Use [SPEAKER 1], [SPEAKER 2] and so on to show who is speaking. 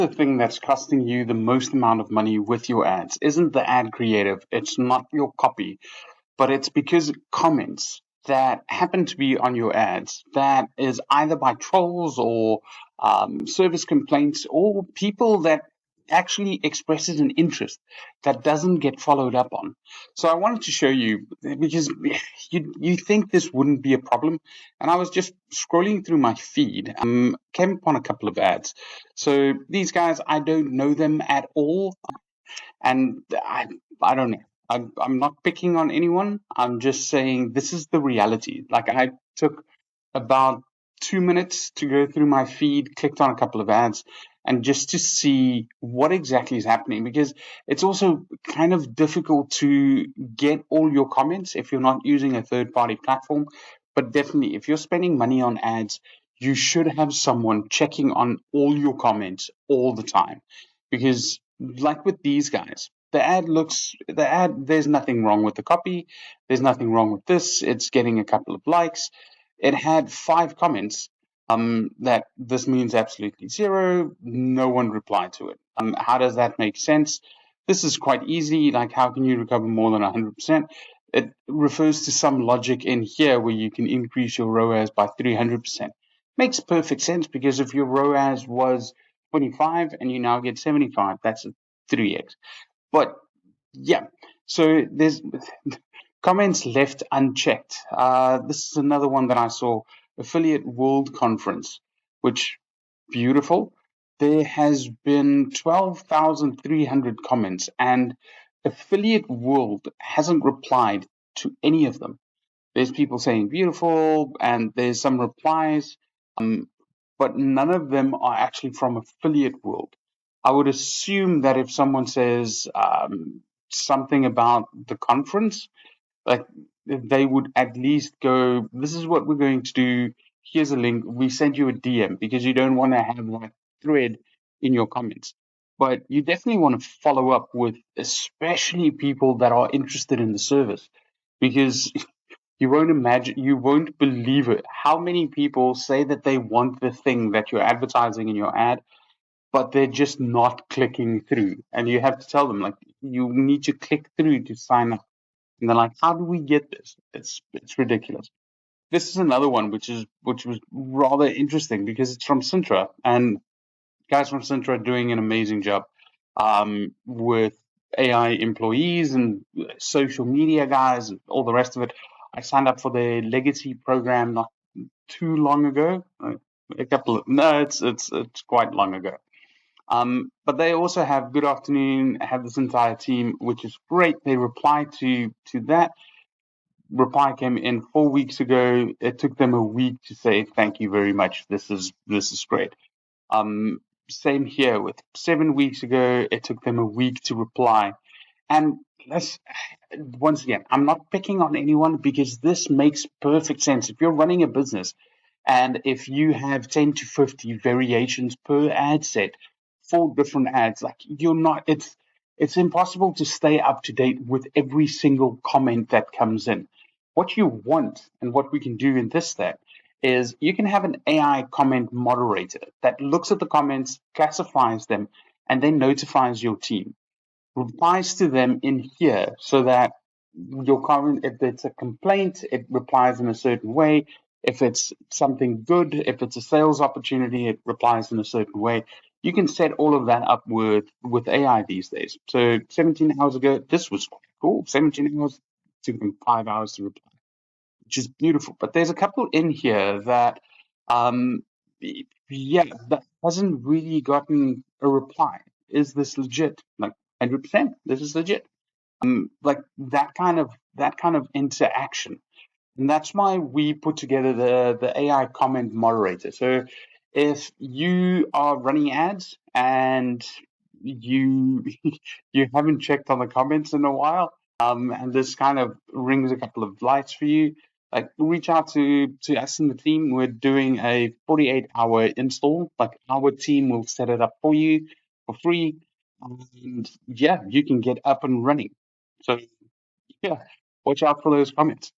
[SPEAKER 1] The thing that's costing you the most amount of money with your ads isn't the ad creative, it's not your copy, but it's because comments that happen to be on your ads that is either by trolls or service complaints or people that actually expresses an interest that doesn't get followed up on. So I wanted to show you because you think this wouldn't be a problem, and I was just scrolling through my feed, came upon a couple of ads. So these guys, I don't know them at all, and I don't know. I'm not picking on anyone. I'm just saying this is the reality. Like I took about 2 minutes to go through my feed, clicked on a couple of ads, and just to see what exactly is happening. Because it's also kind of difficult to get all your comments if you're not using a third party platform. But definitely, if you're spending money on ads, you should have someone checking on all your comments all the time. Because like with these guys, there's nothing wrong with the copy, there's nothing wrong with this, it's getting a couple of likes. It had 5 comments that this means absolutely zero, no one replied to it. How does that make sense? This is quite easy. Like, how can you recover more than 100%? It refers to some logic in here where you can increase your ROAS by 300%. Makes perfect sense, because if your ROAS was 25 and you now get 75, that's a 3x. But yeah, so there's comments left unchecked. This is another one that I saw, Affiliate World Conference, which beautiful. There has been 12,300 comments, and Affiliate World hasn't replied to any of them. There's people saying beautiful, and there's some replies, um, but none of them are actually from Affiliate World. I would assume that if someone says something about the conference, like they would at least go, this is what we're going to do. Here's a link. We send you a DM, because you don't want to have that thread in your comments. But you definitely want to follow up with especially people that are interested in the service, because you won't believe it. How many people say that they want the thing that you're advertising in your ad, but they're just not clicking through. And you have to tell them, like, you need to click through to sign up. And they're like, how do we get this? It's ridiculous. This is another one which was rather interesting, because it's from Sintra, and guys from Sintra are doing an amazing job with AI employees and social media guys and all the rest of it. I signed up for the legacy program not too long ago. A couple of no, it's quite long ago. But they also have good afternoon, have this entire team, which is great. They reply to that. Reply came in 4 weeks ago. It took them a week to say thank you very much. This is great. Um, Same here with 7 weeks ago. It took them a week to reply. And let's once again, I'm not picking on anyone, because this makes perfect sense. If you're running a business and if you have 10 to 50 variations per ad set for different ads, like you're not, it's impossible to stay up to date with every single comment that comes in. What you want, and what we can do in this step, is you can have an AI comment moderator that looks at the comments, classifies them, and then notifies your team, replies to them in here, so that your comment, if it's a complaint, it replies in a certain way. If it's something good, if it's a sales opportunity, it replies in a certain way. You can set all of that up with AI these days. So 17 hours ago, this was cool. 17 hours, took them 5 hours to reply, which is beautiful. But there's a couple in here that, um, yeah, that hasn't really gotten a reply. Is this legit? Like 100%, this is legit. Like that kind of interaction, and that's why we put together the AI comment moderator. So if you are running ads and you you haven't checked on the comments in a while, and this kind of rings a couple of lights for you, like reach out to us in the team. We're doing a 48-hour install. Like our team will set it up for you for free, and yeah, you can get up and running. So yeah, watch out for those comments.